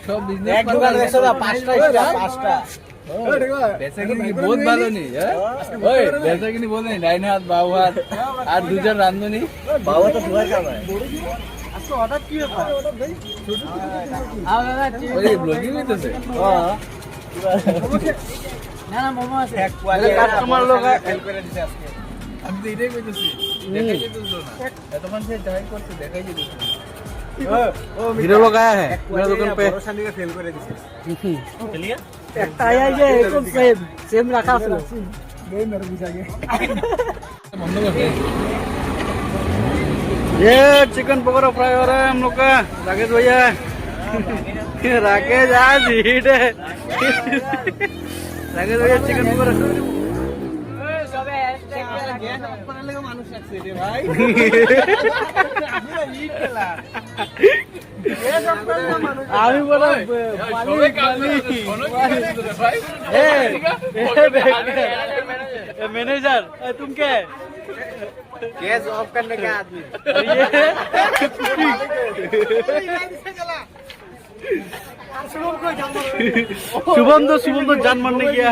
सब बिजनेस एक दुकान देखो ना 5टा पैसे की बहुत ভালো নি ওই पैसे की नहीं बोल नहीं डाइन हाथ बाऊ हाथ আর দুজন রান্ধনি বাবা তো দুয়ার কাম হয় আজকে অর্ডার কি ব্যাপার অর্ডার দেই আও দাদা ওই ব্লগিং হইতেছে হ্যাঁ না না মোমো আছে কাস্টমার লোক হেল করে দিতে আজকে আমি তো এটাই কইতেছি দেখাই যেতেছ না এতক্ষণ সে যাই করতে দেখাই যেতেছ हीरो लोग आया है मेरे दुकान पे रोशनी का फेल করে দিছে चलिए একটা আয়া যে একদম সেম রাখা আছে দেই মেরে বুঝা গে বন্ধ করতে ये चिकन पकौड़ा फ्राई हो रहा है हम लोग का राकेश भैया राकेश आज हिट है राकेश भैया चिकन पकौड़ा सबे हैशटैग पकड़ने लगा मानुष লাগছে রে ভাই আমি হিট খেলা আমি বড় সবাই কাজ করে কোন কি রে ভাই ए मैनेजर तुम क्या है गैस ऑफ करने का आदमी शुभम तो जान मारने गया